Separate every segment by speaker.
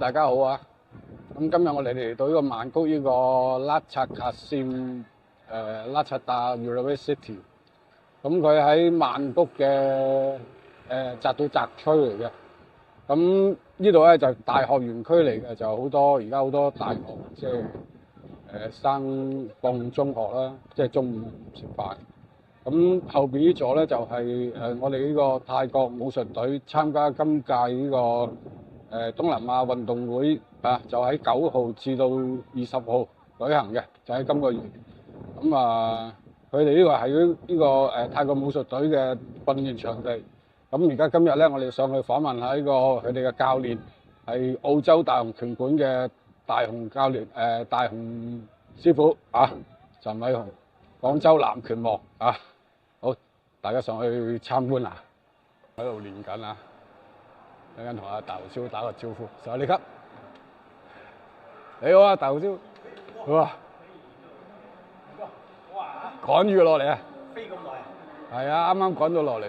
Speaker 1: 大家好啊！咁今日我哋嚟到呢個曼谷呢個拉察卡線拉察達 University， 咁佢喺曼谷嘅扎到澤區嚟嘅。咁呢度咧就大學園區嚟嘅，就好多而家好多大學即係生放中學啦，即係中午食飯。咁後邊呢座咧就係我哋呢個泰國武術隊參加今屆呢個東南亞運動會啊，就喺9號至到20號舉行嘅，就喺今個月。咁啊，佢哋呢個係呢個泰國武術隊嘅訓練場地。咁而家今日咧，我哋上去訪問下呢個佢哋嘅教練，係澳洲大雄拳館嘅大雄教練大雄師傅啊，陳偉雄，廣州南拳王啊。好，大家上去參觀啊！喺度練緊啊！一陣同阿大雄師傅打個招呼，上你級，你好啊，大雄師傅，哇！趕住落嚟啊！
Speaker 2: 飛咁耐啊！
Speaker 1: 係啊，啱啱趕到落嚟。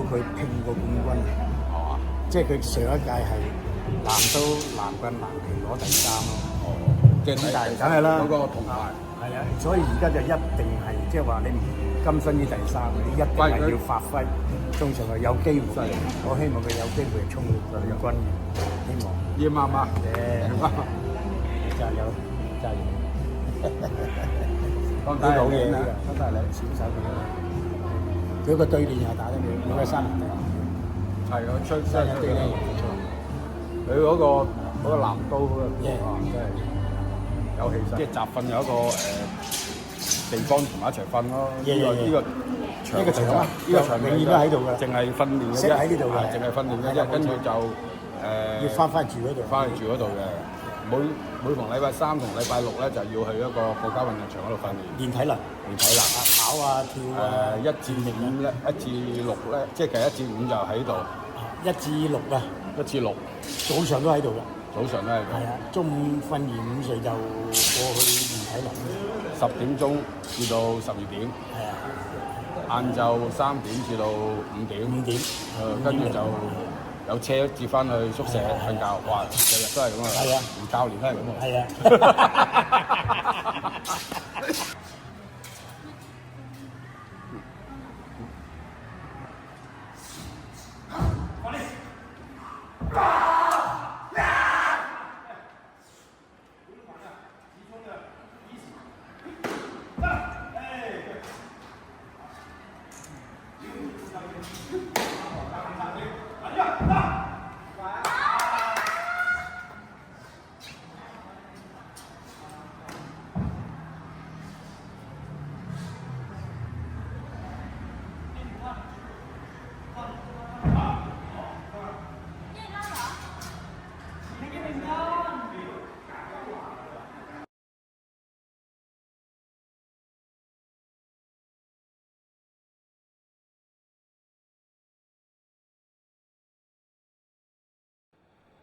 Speaker 2: 佢拼過冠軍嘅，即係佢上一屆係南棍南拳攞第3咯。
Speaker 1: 即係
Speaker 2: 咁但係梗係啦，
Speaker 1: 嗰個銅牌。
Speaker 2: 係啊，所以而家就一定係即係話你唔甘身於第3，你一定係要發揮。通常係有機會，我希望佢有機會衝冠軍，希望。
Speaker 1: 要媽媽。
Speaker 2: 加油！加油！
Speaker 1: 當然好嘢啦，
Speaker 2: 都係兩小手嘅。佢個對練又打得幾，佢個三連踢
Speaker 1: 係啊，出
Speaker 2: 三連對練唔錯。
Speaker 1: 佢嗰個南刀嗰個真係有氣勢。即係集訓有一個地方同埋一齊訓咯。呢個場
Speaker 2: 永遠都喺度㗎啦，
Speaker 1: 淨係訓練嘅啫。
Speaker 2: 識喺呢度嘅，
Speaker 1: 淨係訓練嘅啫。跟住就
Speaker 2: 要翻住嗰度，
Speaker 1: 翻去住嗰度嘅。每逢禮拜3同禮拜6咧，就要去一個國家運動場嗰度訓練。
Speaker 2: 練體能，跑啊跳啊。
Speaker 1: 1至5咧，1至6咧，即係其實1至5就喺度。
Speaker 2: 1至6啊
Speaker 1: ！1至6，早
Speaker 2: 上都喺度㗎。
Speaker 1: 早上都喺度。
Speaker 2: 係啊，中午訓完午睡就過去練體能。
Speaker 1: 10點鐘至到12點。
Speaker 2: 係啊。
Speaker 1: 晏晝3點至到5點。
Speaker 2: 5點。
Speaker 1: 跟住就有車接翻去宿舍瞓覺。哇！日日都係咁啊。
Speaker 2: 係啊。
Speaker 1: 連教練都係咁啊。
Speaker 2: 係啊。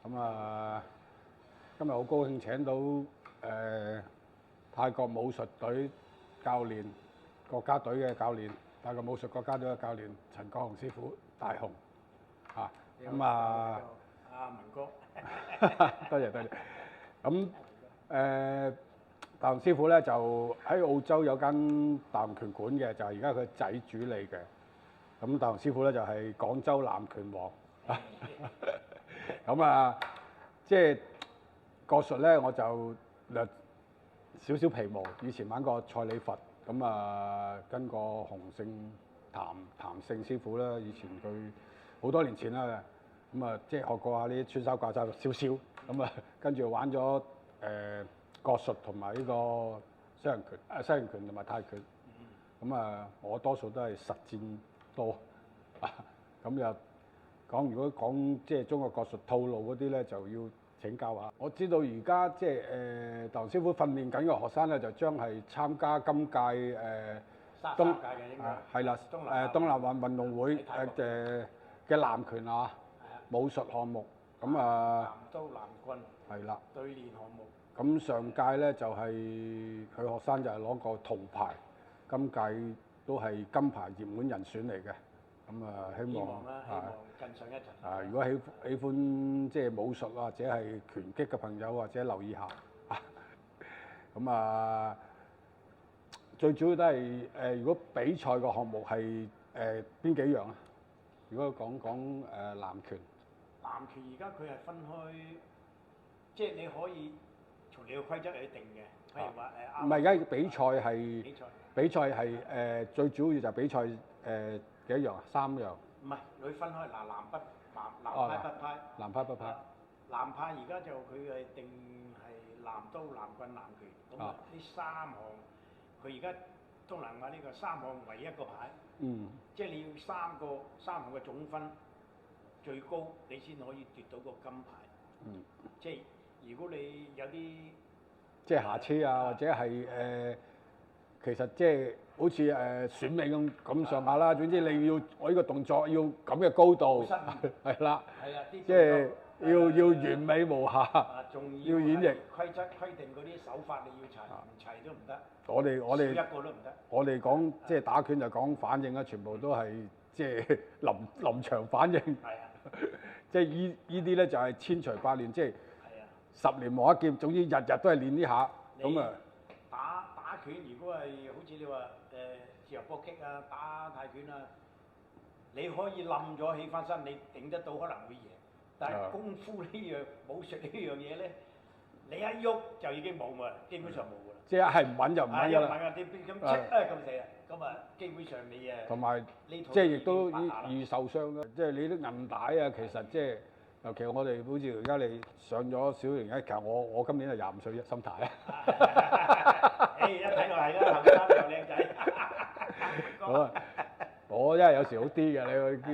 Speaker 2: 咁啊，今日好高興請到泰國武術隊教練、國家隊嘅教練、泰國武術國家隊嘅教練陳國雄師傅大雄嚇。咁啊，阿文哥，多謝多謝。咁大雄師傅咧就喺澳洲有間大雄拳館嘅，就係而家佢仔主理嘅。咁大雄師傅咧就係廣州南拳王。咁啊，即係國術咧，我就略少少皮毛。以前玩過蔡李佛，咁啊跟個洪勝譚勝師傅啦，以前佢好多年前啦，咁啊即係學過下呢啲穿衫掛衫少少，咁啊跟住玩咗國術同埋呢個西洋拳同埋泰拳，咁啊我多數都係實戰多，咁又如果講即係中國國術套路嗰啲咧，就要請教下。我知道而家即係唐師傅訓練緊嘅學生咧，就將係參加今屆
Speaker 3: 三屆嘅應該
Speaker 2: 係啦東南亞運動會嘅南拳啊武術項目，咁啊
Speaker 3: 南刀南棍
Speaker 2: 係啦
Speaker 3: 對練項目。
Speaker 2: 咁上屆咧就係佢學生就係攞個銅牌，今屆都係金牌熱門人選嚟嘅。咁啊，希望
Speaker 3: 更上一層。
Speaker 2: 如果喜歡即係武術或者係拳擊嘅朋友，或者留意下。咁啊，最主要都係如果比賽個項目係邊幾樣啊？如果講南拳。
Speaker 3: 南拳而家佢係分開，即係你可以從你嘅規則嚟定嘅，譬如話
Speaker 2: 唔係，而家比賽係最主要就係比賽幾樣啊？3樣。
Speaker 3: 唔係，佢分開南派北派。
Speaker 2: 南派北派。
Speaker 3: 南派而家就佢係定係南刀南棍南拳，咁呢3項佢而家東南亞呢個3項為一個牌。即係你要3項嘅總分最高，你先可以奪到個金牌。即係如果你有啲
Speaker 2: 即係瑕疵啊，或者係其實即係好似選美咁上下啦。總之你要我呢個動作要咁嘅高度，係啦，即係要完美無瑕，要演繹。
Speaker 3: 規則規定嗰啲手法你要齊，唔齊都唔得。
Speaker 2: 我哋
Speaker 3: 一個都唔得。
Speaker 2: 我哋講即係打拳就講反應啦，全部都係即係臨場反應。係啊。即係依啲咧就係千錘百煉，即係10年磨一劍。總之日日都係練呢下咁啊。
Speaker 3: 打拳如果係好似你話自由搏擊啊、打泰拳啊，你可以冧咗起翻身，你頂得到可能會贏。但係功夫呢樣武術呢樣嘢咧，你一喐就已經冇㗎啦，基本上冇㗎啦。
Speaker 2: 即係唔穩就唔穩㗎啦。
Speaker 3: 唔穩啊！咁咁死啦！咁啊，基本上你
Speaker 2: 同埋即係亦都易受傷啦。即係你啲韌帶啊，其實即係尤其我哋好似而家你上咗小型一，其實我今年係25歲心態啊。
Speaker 3: 一睇就係啦，後生又靚仔。
Speaker 2: 我真係有時好啲嘅，你叫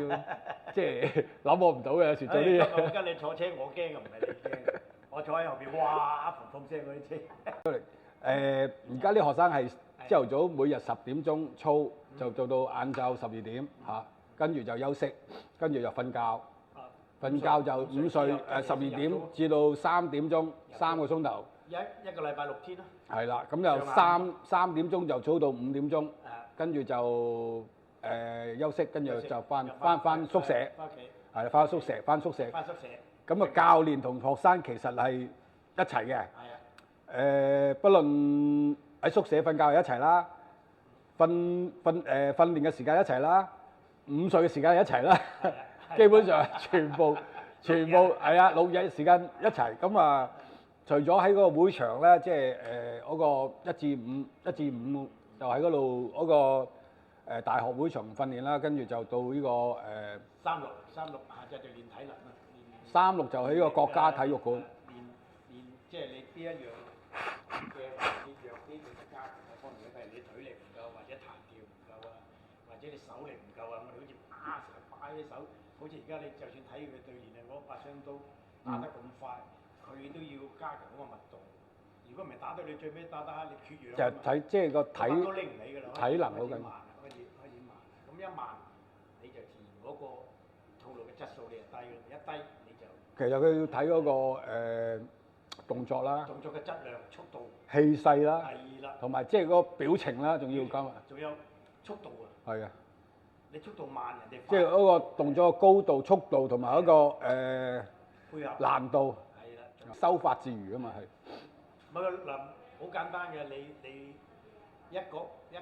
Speaker 2: 即係諗我唔到嘅，有時做啲嘢。
Speaker 3: 我跟你坐車，我驚啊，唔係你驚。我坐喺後邊，哇，嘭嘭聲嗰啲車。
Speaker 2: 而家啲學生係朝頭早每日10點鐘操，就做到晏晝12點嚇，跟住就休息，跟住就瞓覺。瞓覺就午睡12點至到3點鐘，3個鐘頭。
Speaker 3: 一個禮拜6天咯。係
Speaker 2: 啦，咁就3點鐘就操到5點鐘，跟住就休息，跟住就翻宿舍。
Speaker 3: 翻屋企。
Speaker 2: 係翻宿舍，翻宿舍。
Speaker 3: 翻宿舍。
Speaker 2: 咁啊，教練同學生其實係一齊嘅。係啊。不論喺宿舍瞓覺係一齊啦，訓練嘅時間一齊啦，午睡嘅時間一齊啦。基本上全部係啊，6日時間一齊。咁啊，除咗喺嗰個會場咧，即係嗰個1至5就喺嗰度嗰個大學會場訓練啦，跟住就到呢個
Speaker 3: 36下晝就練體能啦。
Speaker 2: 36就喺呢個國家體育館。
Speaker 3: 練即係你邊一樣嘅弱啲，你就加強嘅方面，譬如你腿力唔夠，或者彈跳唔夠啊，或者你手力唔夠啊，我哋好似成日擺啲手。好似而家你就算睇佢對練啊，嗰把雙刀打得咁快，佢都要加強嗰個密度。如果唔係打到你最尾打下你缺氧，
Speaker 2: 就睇即係個體能好緊。
Speaker 3: 開始慢，咁一慢你就自然嗰個套路嘅質素你就低咯，一低你就。其實
Speaker 2: 佢要睇嗰個動作啦，
Speaker 3: 動作嘅質量、速度、
Speaker 2: 氣勢啦，
Speaker 3: 係啦，
Speaker 2: 同埋即係嗰個表情啦，仲要加埋。
Speaker 3: 仲有速度啊！
Speaker 2: 係啊。
Speaker 3: 你速度慢，人哋
Speaker 2: 即係嗰個動作嘅高度、速度同埋嗰個
Speaker 3: 配合
Speaker 2: 難度，
Speaker 3: 係啦，
Speaker 2: 收發自如啊嘛係。
Speaker 3: 唔係嗱，好簡單嘅，你一個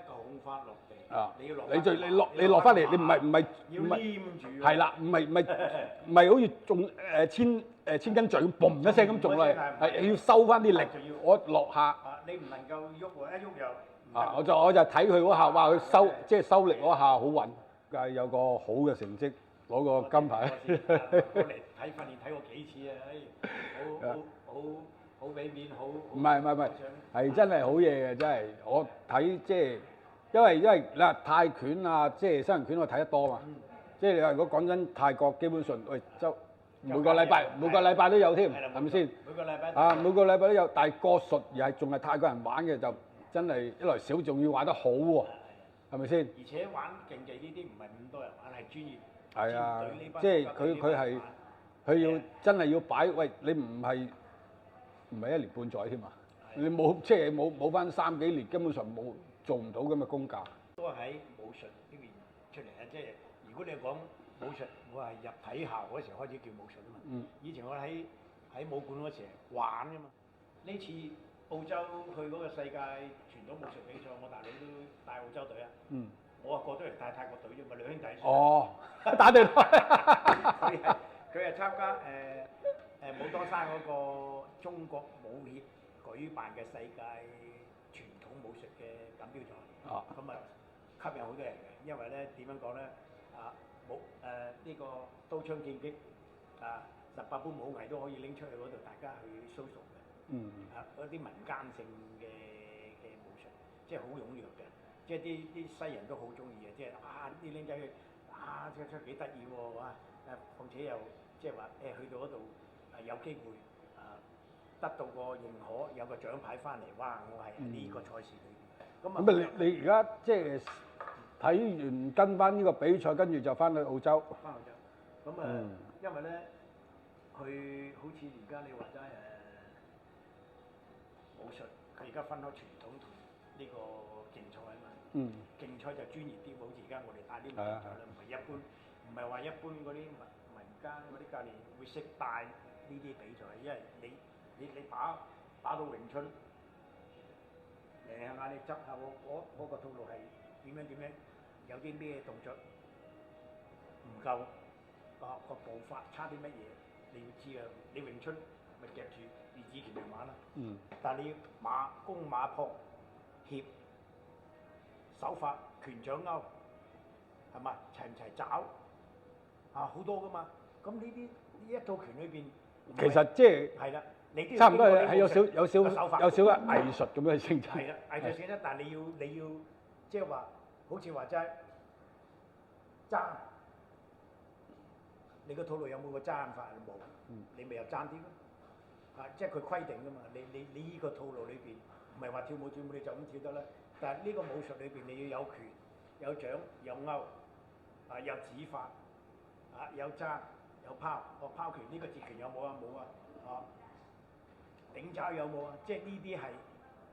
Speaker 3: 孔花落地，
Speaker 1: 啊，
Speaker 3: 你要落，
Speaker 1: 你落翻嚟，你唔係
Speaker 3: 要黏住，
Speaker 1: 係啦，唔係好似中千斤墜咁嘣一聲咁中落嚟，係要收翻啲力，我落下。
Speaker 3: 啊，你唔能夠喐喎，一喐又
Speaker 1: 啊，我就睇佢嗰下，哇！佢即係收力嗰下好穩，梗係有個好嘅成績，攞個金牌。
Speaker 3: 我嚟睇訓練睇過幾次啊，好俾面，好
Speaker 1: 唔係，係真係好嘢嘅，真係我睇即係，因為你話泰拳啊，即係西洋拳我睇得多嘛，即係你話如果講真泰國基本上喂每個禮拜都有添，係咪先？
Speaker 3: 每個禮拜
Speaker 1: 啊，每個禮拜都有，但係國術又係仲係泰國人玩嘅，就真係一來少，仲要玩得好喎，係咪先？
Speaker 3: 而且玩競技呢啲唔係咁多人玩，係專業。
Speaker 1: 係啊，即係佢要真係要擺，喂，你唔係1年半載添嘛？你即係冇翻3幾年，根本上做唔到咁嘅功架。
Speaker 3: 都係喺武術呢邊出嚟啊！即係如果你講武術，我係入體校嗰時開始叫武術啊嘛。以前我喺武館嗰時玩㗎嘛。呢次澳洲去嗰個世界傳統武術比賽，我大佬都帶澳洲隊啊。我過咗嚟帶泰國隊啫嘛，兩兄弟。哦，
Speaker 1: 打對
Speaker 3: 佢係參加武當山嗰個中國武協舉辦嘅世界傳統武術嘅錦標賽。咁啊吸引好多人嘅，因為咧點樣講咧呢個刀槍劍擊18般武藝都可以拎出去嗰度，大家去 social 嘅。嗰啲民間性嘅武術，即係好踴躍嘅，即係啲西人都好中意嘅，即係啲僆仔去出幾得意喎，哇！況且又即係話去到嗰度有機會得到個認可，有個獎牌翻嚟，哇！我係呢個賽事裏邊。
Speaker 1: 咁你而家即係睇完跟翻呢個比賽，跟住就翻去澳洲。
Speaker 3: 翻澳洲。咁因為咧，佢好似而家你話齋武術，佢而家分開傳統同呢個競賽啊嘛。競賽就專業啲，好似而家我哋帶啲競賽咧，唔係話一般嗰啲民間嗰啲教練會識帶呢啲比賽，因為你打到詠春，嗌你執下我個套路係點樣，有啲咩動作唔夠，個步伐差啲乜嘢，你要知啊！你詠春咪夾住以拳嚟玩啦。但係你攻馬撲協手法拳掌勾係嘛？齊唔齊爪好多噶嘛？咁呢一套拳裏邊，
Speaker 1: 其實即係
Speaker 3: 啦，你
Speaker 1: 差唔多係有少嘅藝術咁嘅性質。
Speaker 3: 係啦，藝術性質，但係你要即係話，好似話齋爭，你個套路有冇個爭法？冇，你咪又爭啲咯。即係佢規定噶嘛。你呢個套路裏邊，唔係話跳舞你就咁跳得啦。但係呢個武術裏邊，你要有拳、有掌、有勾，有指法，有爭、有拋。拋拳呢個截拳有冇啊？冇啊。頂爪有冇啊？即係呢啲係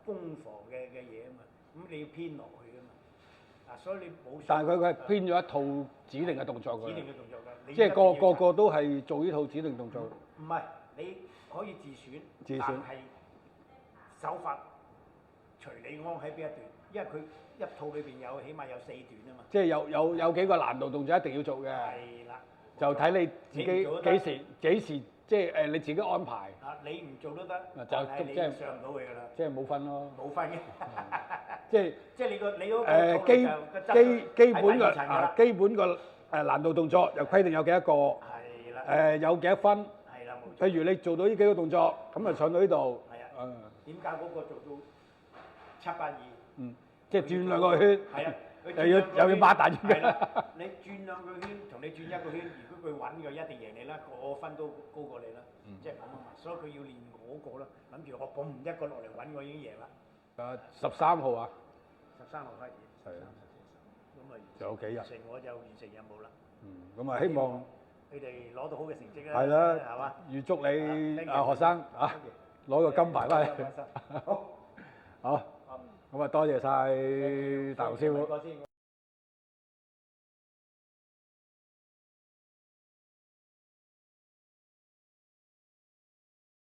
Speaker 3: 攻防嘅嘢啊嘛。咁你要編落去啊嘛。所以你武術。但係佢係編咗一套指定嘅動作㗎。指定嘅動作㗎。
Speaker 1: 即係個都係做呢套指定動作。
Speaker 3: 唔係，你可以自選。但係手法隨你安喺邊一段，因為佢一套裏邊起碼有4段啊嘛。即係
Speaker 1: 有幾個難度動作一定要做嘅。
Speaker 3: 係啦。
Speaker 1: 就睇你自己幾時，即係你自己安排。
Speaker 3: 你唔做都得，但係你上唔到去㗎啦。
Speaker 1: 即係冇分咯。
Speaker 3: 冇分嘅。即係你
Speaker 1: 基本個難度動作又規定有幾多個。
Speaker 3: 係啦。
Speaker 1: 有幾多分？
Speaker 3: 係啦，冇錯。
Speaker 1: 譬如你做到呢幾個動作，咁啊上到呢度。
Speaker 3: 係啊。點解嗰個做到782？
Speaker 1: 即係轉2個圈。
Speaker 3: 係啊。
Speaker 1: 又要擘大隻嘅。
Speaker 3: 你轉2個圈，同你轉1個圈，如果佢穩嘅一定贏你啦，個分都高過你啦。即係咁啊嘛，所以佢要練嗰個啦，諗住我嘣一個落嚟穩，我已經贏啦。
Speaker 1: 13號啊
Speaker 3: ！13號開始。係啊。咁啊，
Speaker 1: 有幾日？
Speaker 3: 我就完成任務啦。
Speaker 1: 咁啊，希望
Speaker 3: 你哋攞到好嘅成績啦。
Speaker 1: 係啦，
Speaker 3: 係嘛？
Speaker 1: 預祝你學生攞個金牌翻嚟。好。好。咁啊，多謝晒大雄師傅。